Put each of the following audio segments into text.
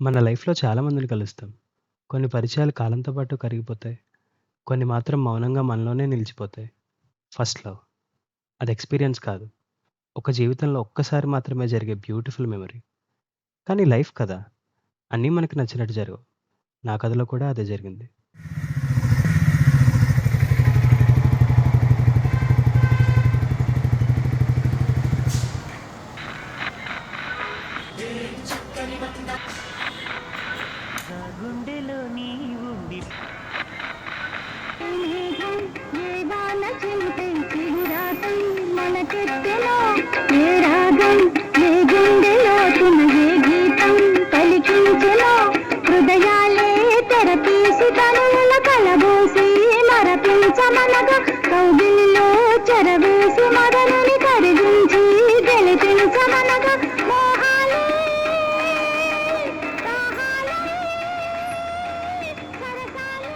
మన లైఫ్‌లో చాలా మందిని కలుస్తాం. కొన్ని పరిచయాలు కాలంతో పాటు కరిగిపోతాయి. కొన్ని మాత్రం మౌనంగా మనలోనే నిలిచిపోతాయి. ఫస్ట్ లవ్ అది ఎక్స్‌పీరియన్స్ కాదు. ఒక జీవితంలో ఒక్కసారి మాత్రమే జరిగే బ్యూటిఫుల్ మెమరీ. కానీ లైఫ్ కదా! అన్నీ మనకు నచ్చినట్టు జరగవు. నా కథలో కూడా అదే జరిగింది. నా గుండెలో నీ ఉండి మేఘం వేదాల చిలుకై చిగురాటం మనకెత్తెలో ఏ రాగం ఏ గుండెలోతున ఏ గీతం పలికించెలో హృదయాలే తెరతీసి తనువుల కలబోసి మరపించమనగా కౌగిలిలో చెరవేసి మదనుని కరిగించి గెలిపించమనగా మోహాలే దాహాలే సరసాలే.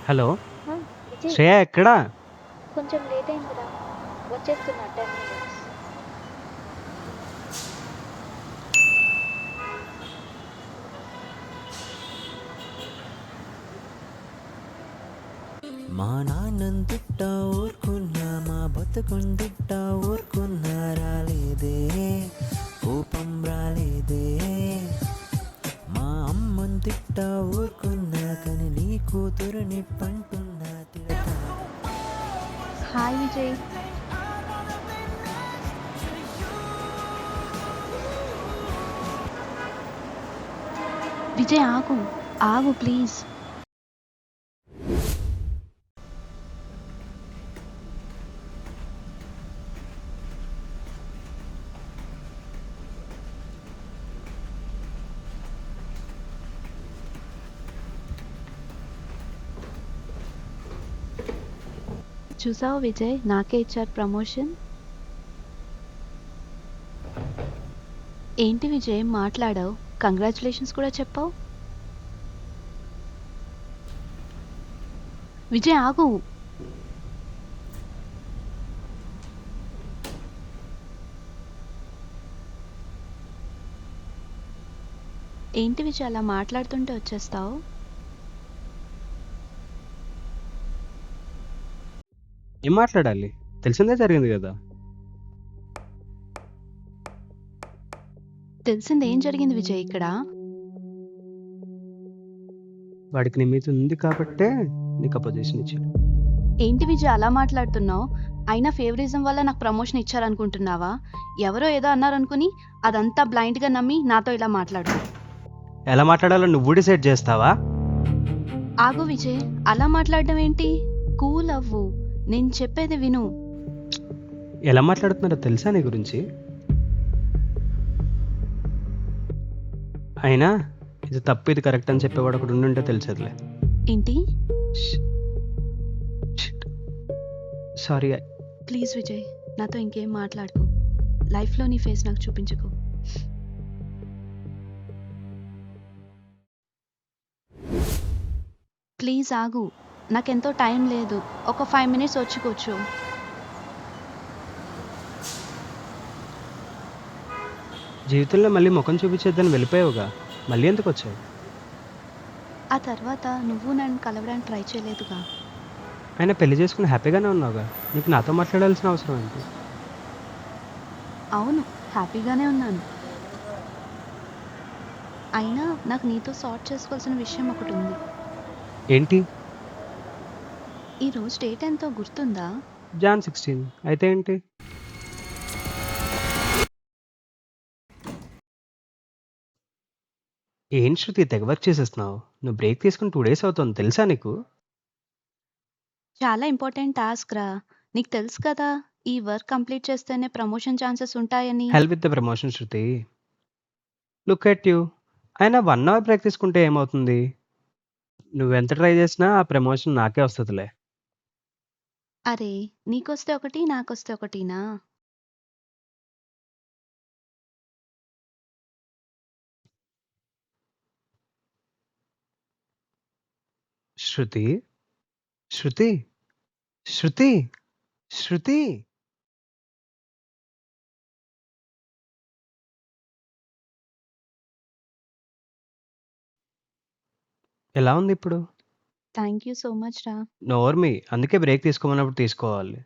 హలో! విజయ్ శ్రేయ ఎక్కడా? కొంచెం లేట్ అయిందిరా, వచ్చేస్తున్నా 10 minutes. మా నాన్నందుట్ట ఊరుకున్నా మా బతుకుందిట్ట ఊరుకున్నా రాలేదే కోపం రాలేదే మా అమ్మందిట్ట ఊరుకున్నా కానీ నీ కూతురుని పంటున్నా తిడతా హాయ్ విజయ్. విజయ్ ఆగు, ఆగు ప్లీజ్. చూసావు విజయ్, నాకే ఇచ్చారు ప్రమోషన్. ఏంటి విజయ్ మాట్లాడావు, కంగ్రాచులేషన్స్ కూడా చెప్పావు. విజయ్ ఆగు. ఏంటి విజయ్ అలా మాట్లాడుతుంటే వచ్చేస్తావు. ఏం మాట్లాడాలి? తెలిసిందే జరిగింది కదా! తెలిసింది ఏం జరిగింది విజయ్ ఇక్కడ. వాడికి నీ మీద ఉంది కాబట్టే నీకు ఆ పొజిషన్ ఇచ్చాడు. ఏంటి విజయ్ అలా మాట్లాడుతున్నావు. అయినా ఫేవరిజం వల్ల నాకు ప్రమోషన్ ఇచ్చారనుకుంటున్నావా. ఎవరో ఏదో అన్నారనుకుని అదంతా బ్లైండ్గా నమ్మి నాతో ఇలా మాట్లాడు. ఎలా మాట్లాడాలో నువ్వు డిసైడ్ చేస్తావా? ఆగు విజయ్, అలా మాట్లాడడం ఏంటి. కూల్ అవ్వు, నేను చెప్పేది విను. ఎలా మాట్లాడుతున్నారో తెలుసా నీ గురించి? అయినా ఇది తప్పు ఇది కరెక్ట్ అని చెప్పేవాడు ఒకడు ఉండుంటే తెలిసేదిలే. ఏంటి. సారీ. ప్లీజ్ విజయ్, నాతో ఇంకేం మాట్లాడుకో. లైఫ్లో నీ ఫేస్ నాకు చూపించుకో. ప్లీజ్ ఆగు, నాకెంతో టైం లేదు. ఒక 5 minutes వచ్చి కూర్చో. జీవితంలో మళ్ళీ ముఖం చూపించేద్దని వెళ్ళిపోయావుగా, మళ్ళీ ఎందుకు వచ్చావు? ఆ తర్వాత నువ్వు నన్ను కలవడానికి ట్రై చేయలేదుగా. అయినా పెళ్లి చేసుకుని హ్యాపీగానే ఉన్నావుగా, నీకు నాతో మాట్లాడాల్సిన అవసరం ఏంటి? అవును, హ్యాపీగానే ఉన్నాను. అయినా నాకు నీతో సార్ట్ చేసుకోవాల్సిన విషయం ఒకటి ఉంది. ఏంటి? ఈరోజు డేట్ ఎంతో గుర్తుందా. జాన్ 16 అయితే ఏంటి? ఏం శృతి తెగ వర్క్ చేసేస్తున్నావు? నువ్వు బ్రేక్ తీసుకుని 2 days అవుతుంది తెలుసా నీకు? చాలా ఇంపార్టెంట్ టాస్క్ రా, నీకు తెలుసు కదా. ఈ వర్క్ కంప్లీట్ చేస్తేనే ప్రమోషన్ ఛాన్సెస్ ఉంటాయని. Help with the promotion Shruti. Look at you. అయినా 1 hour బ్రేక్ తీసుకుంటే ఏమవుతుంది? నువ్వెంత ట్రై చేసినా ఆ ప్రమోషన్ నాకే వస్తదిలే. అరే, నీకొస్తే ఒకటి నాకొస్తే ఒకటినా. శృతి శృతి శృతి శృతి ఎలా ఉంది ఇప్పుడు? థ్యాంక్ యూ సో మచ్ రా. నోర్మి అందుకే బ్రేక్ తీసుకోమన్నప్పుడు తీసుకోవాలి.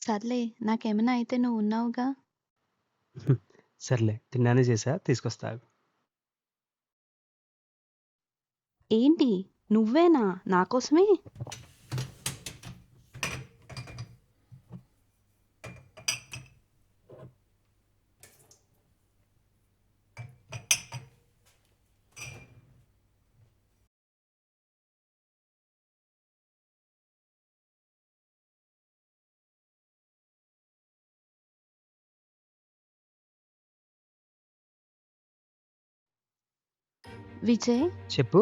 సర్లే నాకేమైనా అయితే నువ్వు ఉన్నావుగా. సర్లే తిన్నానే చేసా తీసుకొస్తా ఆగు. ఏంటి నువ్వేనా నా కోసమే? విజయ్ చెప్పు.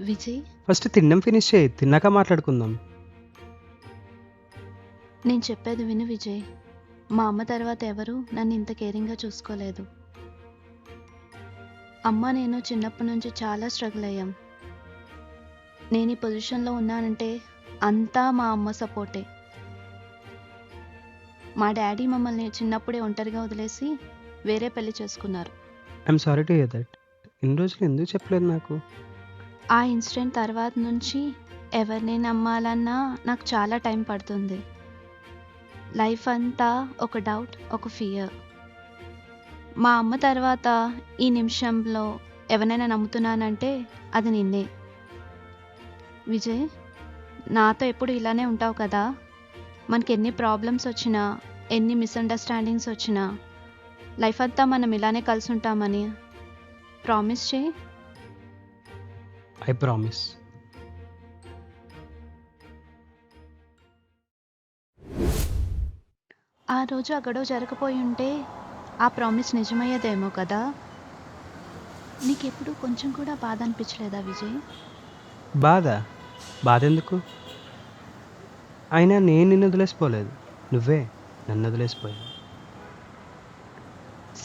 విజయ్ ఫస్ట్ తినడం ఫినిష్ చేయి, తిన్నాక మాట్లాడుకుందాం. నేను చెప్పేది విను విజయ్. మా అమ్మ తర్వాత ఎవరు నన్ను ఇంత కేరింగ్గా చూసుకోలేదు. అమ్మ నేను చిన్నప్పటి నుంచి చాలా స్ట్రగుల్ అయ్యాం. నేను ఈ పొజిషన్లో ఉన్నానంటే అంతా మా అమ్మ సపోర్టే. మా డాడీ మమ్మల్ని చిన్నప్పుడే ఒంటరిగా వదిలేసి వేరే పెళ్లి చేసుకున్నారు. I'm sorry to hear that. ఇన్ని రోజులు ఎందుకు చెప్పలేదు నాకు? ఆ ఇన్సిడెంట్ తర్వాత నుంచి ఎవరిని నమ్మాలన్నా నాకు చాలా టైం పడుతుంది. లైఫ్ అంతా ఒక డౌట్, ఒక ఫియర్. మా అమ్మ తర్వాత ఈ నిమిషంలో ఎవరైనా నమ్ముతున్నానంటే అది నిన్నే. విజయ్, నాతో ఎప్పుడు ఇలానే ఉంటావు కదా. మనకి ఎన్ని ప్రాబ్లమ్స్ వచ్చినా, ఎన్ని మిస్అండర్స్టాండింగ్స్ వచ్చినా లైఫ్ అంతా మనం ఇలానే కలిసి ఉంటామని ప్రామిస్ చేయి. I promise. ఆ రోజు ఆ గొడవ జరగపోయి ఉంటే ఆ ప్రామిస్ నిజమయ్యేదేమో కదా. నీకెప్పుడు కొంచెం కూడా బాధ అనిపించలేదా విజయ్? బాధ ఎందుకు? అయినా నేను నిన్ను వదిలేసిపోలేదు, నువ్వే నన్ను వదిలేసిపోయావు.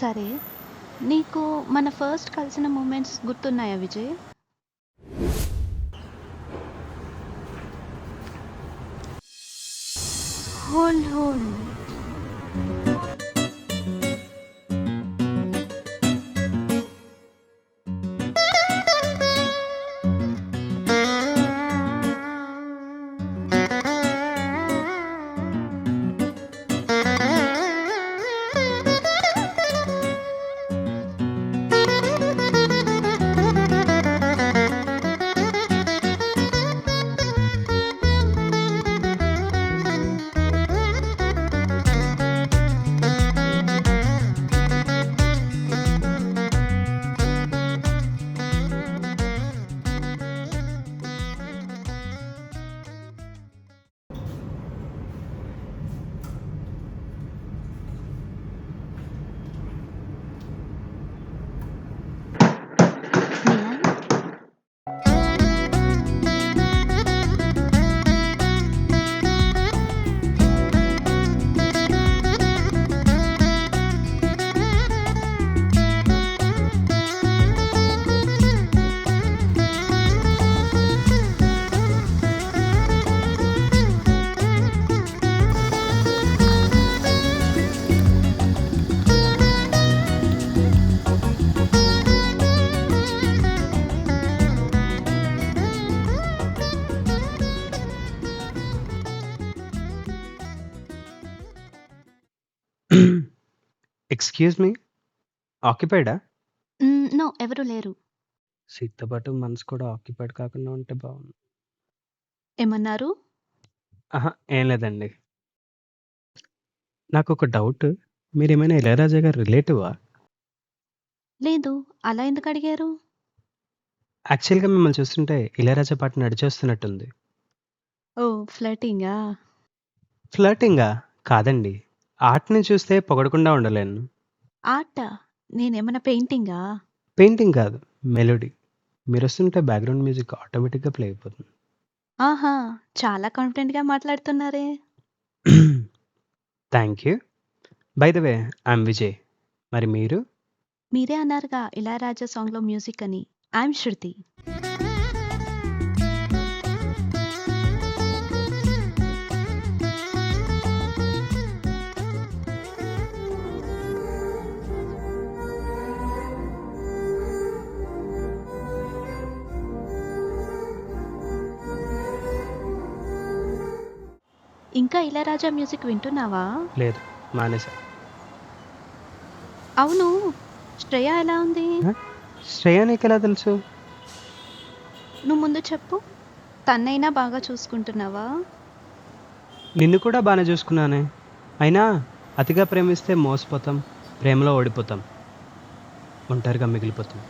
సరే, నీకు మన ఫస్ట్ కలిసిన మూమెంట్స్ గుర్తున్నాయా విజయ్? హోల్డ్ నియాన్, ఎక్స్క్యూజ్ మీ, ఆక్యుపైడా? నో, ఎవరు లేరు. సీట్తో పాటు మనసు కూడా ఆక్యుపైడ్ కాకుండా ఉంటే బాగుంది. ఏమన్నారు? ఆహా, ఏం లేదండి. నాకు ఒక డౌట్, మీరేమైనా ఇళయరాజా గారి రిలేటివా? లేదు, అలా ఎందుకు అడిగారు? యాక్చువల్గా మిమ్మల్ని చూస్తుంటే ఇళయరాజా పాట నడిచొస్తున్నట్టుంది. ఓ, ఫ్లర్టింగా? ఫ్లర్టింగా కాదండి, ఆర్ట్ని చూస్తే పొగడకుండా ఉండలేను. ఆర్ట? నేనేమన్నా పెయింటింగా? పెయింటింగ్ కాదు, మెలోడీ. మీరు వస్తుంటే బ్యాక్గ్రౌండ్ మ్యూజిక్ ఆటోమేటిక్గా ప్లే అయిపోతుంది. ఆహా, చాలా కాన్ఫిడెంట్గా మాట్లాడుతున్నారే. Thank you. By the way, I'm Vijay. మరి మీరు? మీరే అన్నారుగా ఇళయరాజా సాంగ్లో మ్యూజిక్ అని. ఐఎమ్ శృతి. ఇంకా ఇళయరాజా మ్యూజిక్ వింటున్నావా? లేదు, మానేసా. అవును, శ్రేయ ఎలా ఉంది? శ్రేయ నీకెలా తెలుసు? నువ్వు ముందు చెప్పు. తన్నైనా బాగా చూసుకుంటున్నావా? నిన్ను కూడా బాగానే చూసుకున్నానే. అయినా అతిగా ప్రేమిస్తే మోసపోతాం, ప్రేమలో ఓడిపోతాం, ఒంటరిగా మిగిలిపోతాం.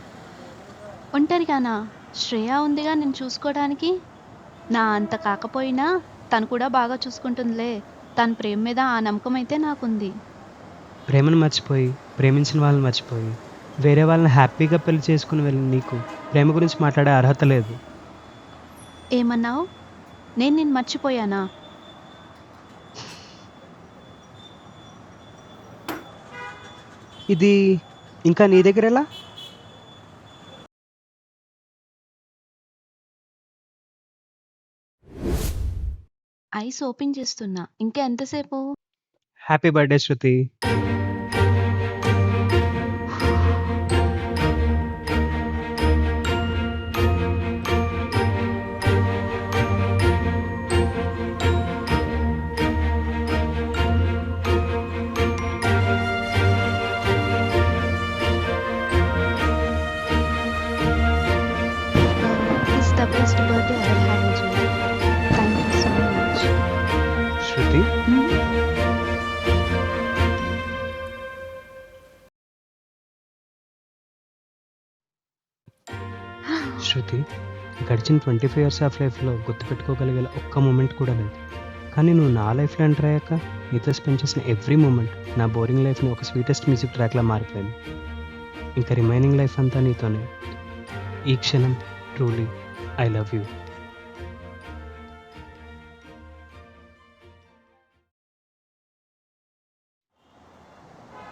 ఒంటరిగానా? శ్రేయ ఉందిగా నేను చూసుకోవడానికి. నా అంత కాకపోయినా తను కూడా బాగా చూసుకుంటుందిలే. తన ప్రేమ మీద ఆ నమ్మకం అయితే నాకుంది. ప్రేమను మర్చిపోయి, ప్రేమించిన వాళ్ళని మర్చిపోయి, వేరే వాళ్ళని హ్యాపీగా పెళ్లి చేసుకుని వెళ్ళిన నీకు ప్రేమ గురించి మాట్లాడే అర్హత లేదు. ఏమన్నావు? నేను నిన్ను మర్చిపోయానా? ఇది ఇంకా నీ దగ్గర ఎలా? ఐస్ ఓపెన్ చేస్తున్నా. ఇంకా ఎంతసేపు? Happy birthday Shruti. This is the best birthday I ever had, Vijay. Thank you so much. శృతి, శృతి, గడిచిన 25 ఇయర్స్ ఆఫ్ లైఫ్లో గుర్తుపెట్టుకోగలిగే ఒక్క మూమెంట్ కూడా లేదు. కానీ నువ్వు నా లైఫ్లో ఎంటర్ అయ్యాక నీతో స్పెండ్ చేసిన ఎవ్రీ మూమెంట్ నా బోరింగ్ లైఫ్ని ఒక స్వీటెస్ట్ మ్యూజిక్ ట్రాక్లా మారిపోయింది. ఇంకా రిమైనింగ్ లైఫ్ అంతా నీతోనే. ఈ క్షణం ట్రూలీ ఐ లవ్ యూ.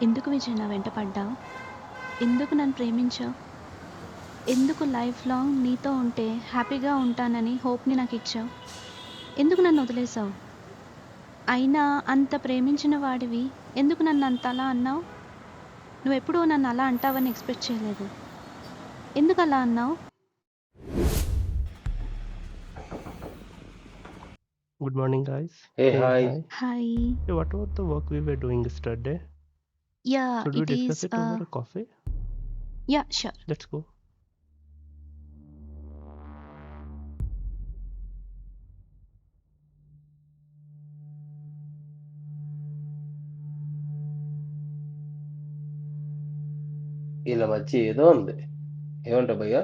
ఎందుకు విజయ్ నా వెంట పడ్డావు? ఎందుకు నన్ను ప్రేమించావు? ఎందుకు లైఫ్ లాంగ్ నీతో ఉంటే హ్యాపీగా ఉంటానని హోప్ని నాకు ఇచ్చావు? ఎందుకు నన్ను వదిలేసావు? అయినా అంత ప్రేమించిన వాడివి ఎందుకు నన్ను అంత అలా అన్నావు? నువ్వెప్పుడూ నన్ను అలా అంటావని ఎక్స్పెక్ట్ చేయలేదు. ఎందుకు అలా అన్నావు? Good morning, guys. Hey, hi. Hi. Hey, what about the work we were doing yesterday? Yeah, Should we it discuss is it over a coffee? Yeah sure. Let's go. వీళ్ళ మధ్య ఏదో ఉంది. ఏమంటావు భయ్యా?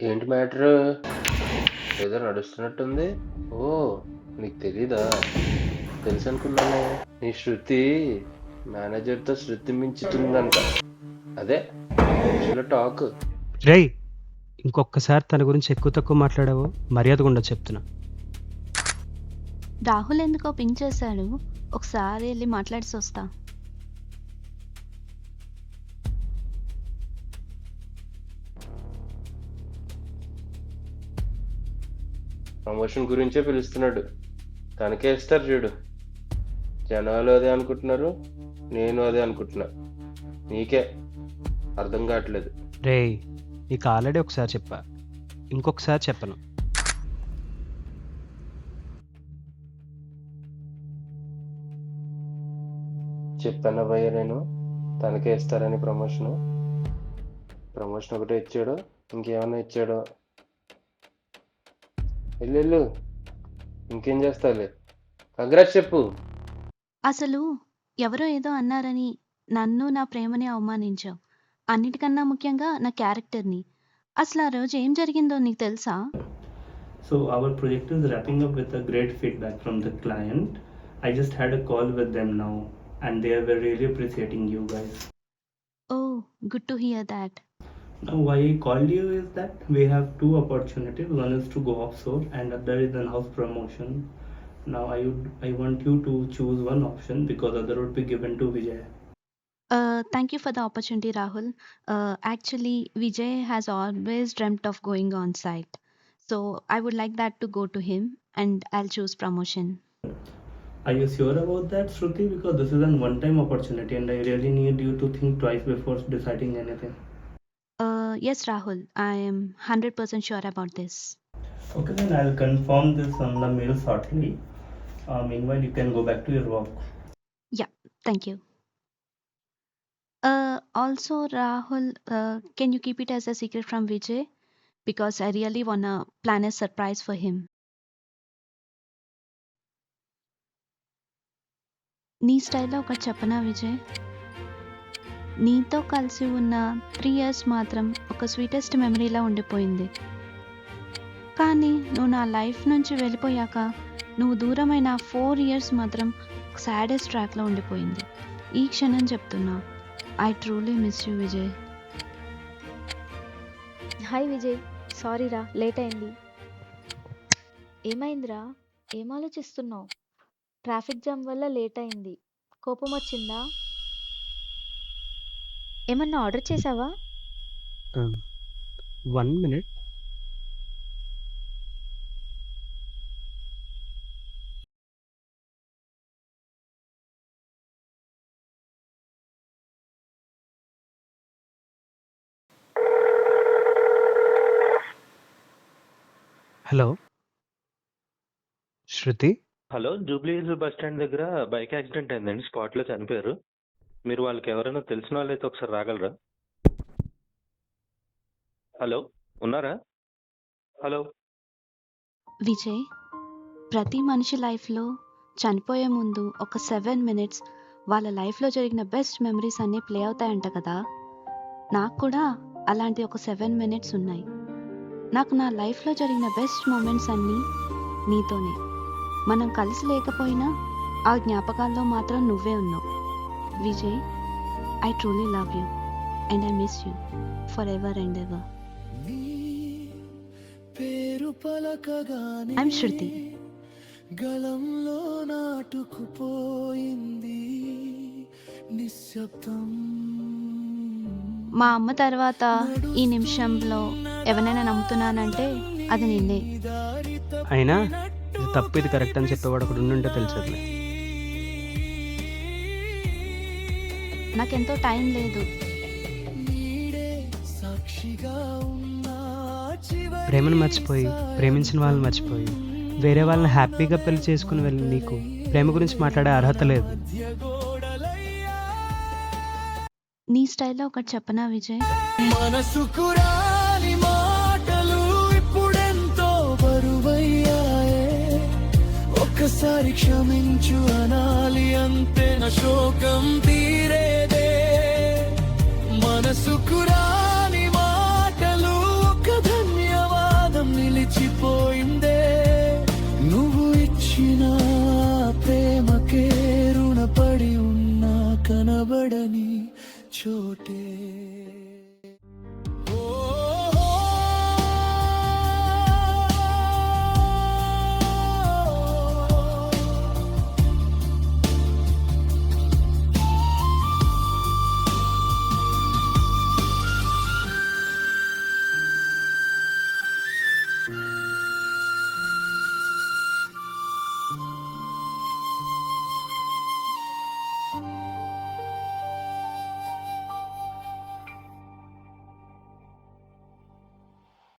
ఏంటి మ్యాటర్? ఏదో నడుస్తున్నట్టుంది. ఓ, నీకు తెలీదా? తెలుసు అనుకున్నానే. నీ శృతి మేనేజర్తో శృతి మించుతుందంట. అదే టాక్. రేయ్, ఇంకొకసారి తన గురించి ఎక్కువ తక్కువ మాట్లాడావో మర్యాదగా ఉండదు చెప్తున్నా. రాహుల్ ఎందుకో పింక్ చేశాడు. ఒకసారి వెళ్ళి మాట్లాడేసి వస్తా. ప్రమోషన్ గురించే పిలుస్తున్నాడు. తనకే ఇస్తారు చూడు. జనాలు అదే అనుకుంటున్నారు, నేను అదే అనుకుంటున్నా. నీకే అర్థం కావట్లేదు. రేయ్, నీకు ఆల్రెడీ ఒకసారి చెప్పా, ఇంకొకసారి చెప్పను. చెప్పాను భయ్య, నేను తనకే ఇస్తారని ప్రమోషన్ ఒకటే ఇచ్చాడు, ఇంకేమన్నా ఇచ్చాడో. వెళ్ళు, ఇంకేం చేస్తాలే. కంగ్రాట్స్ చెప్పు. అసలు ఎవరో ఏదో అన్నారని నన్ను నా ప్రేమని అవమానించావు. అన్నిటికన్నా ముఖ్యంగా నా క్యారెక్టర్ని. అసలు ఆ రోజు ఏం జరిగిందో నీకు తెలుసా? So our project is wrapping up with a great feedback from the client. I just had a call with them now and they were really appreciating you guys. Oh, good to hear that. Now why I called you is that we have two opportunities. One is to go offshore and other is in-house promotion. Now I want you to choose one option because other would be given to Vijay. Thank you for the opportunity, Rahul. Actually, Vijay has always dreamt of going on site. So I would like that to go to him and I'll choose promotion. Are you sure about that, Shruti? Because this is a one-time opportunity and I really need you to think twice before deciding anything. Yes, Rahul, I am 100% sure about this. Okay, then I'll confirm this on the mail shortly. Meanwhile, you can go back to your work. Thank you. Also, Rahul, can you keep it as a secret from Vijay? Because I really wanna plan a surprise for him. నీ స్టైల్లో ఒకటి చెప్పనా విజయ్? నీతో కలిసి ఉన్న 3 years మాత్రం ఒక sweetest మెమరీలా ఉండిపోయింది. కానీ నువ్వు నా లైఫ్ నుంచి వెళ్ళిపోయాక నువ్వు దూరమైన 4 years మాత్రం సాడెస్ట్ ట్రాక్లో ఉండిపోయింది. ఈ క్షణం చెప్తున్నా, I truly miss you Vijay. Hi Vijay, sorry రా, లేట్ అయింది. ఏమైందిరా, ఏం ఆలోచిస్తున్నావు? ట్రాఫిక్ జామ్ వల్ల లేట్ అయింది. కోపం వచ్చిందా? ఏమన్నా ఆర్డర్ చేసావా? 1 minute. Hello Shruti. Hello, Jubilee Hills bus stand దగ్గర బైక్ యాక్సిడెంట్ అయిందండి. స్పాట్లో చనిపోయారు. మీరు వాళ్ళకి ఎవరైనా తెలిసిన వాళ్ళైతే ఒకసారి రాగలరా? హలో, ఉన్నారా? హలో. విజయ్, ప్రతి మనిషి లైఫ్లో చనిపోయే ముందు ఒక 7 minutes వాళ్ళ లైఫ్లో జరిగిన బెస్ట్ మెమరీస్ అన్నీ ప్లే అవుతాయంట కదా. నాకు కూడా అలాంటి ఒక 7 minutes ఉన్నాయి. నాకు నా లైఫ్లో జరిగిన బెస్ట్ మూమెంట్స్ అన్నీ నీతోనే. మనం కలిసి లేకపోయినా ఆ జ్ఞాపకాల్లో మాత్రం నువ్వే ఉన్నావు. Vijay, I truly love you and I miss you forever and ever. I'm Shruti. గలంలో నాటుకుపోయింది నిశ్శబ్దం. మా అమ్మ తర్వాత ఈ నిమిషంలో ఎవరైనా నమ్ముతున్నానంటే అది నిన్నే. అయినా ఇది తప్పు, ఇది కరెక్ట్ అని చెప్పేవాడు ఒకడు ఉండుంటే తెలిసేదిలే. నాకెంతో టైం లేదు. ప్రేమను మర్చిపోయి, ప్రేమించిన వాళ్ళని మర్చిపోయి, వేరే వాళ్ళని హ్యాపీగా పెళ్లి చేసుకుని వెళ్ళి నీకు ప్రేమ గురించి మాట్లాడే అర్హత లేదు. నీ స్టైల్లో ఒకటి చెప్పనా విజయ్? మనసుకు రాని మాటలు ఇప్పుడెంతో బరువయ్యాయే. ఒక్కసారి క్షమించు అనాలి, అంతే నా శోకం తీరేదే. మనసుకు రాని మాటలు ఒక ధన్యవాదం నిలిచిపోయిందే. నువ్వు ఇచ్చిన ప్రేమకే రుణపడి ఉన్నా కనబడని చోటే.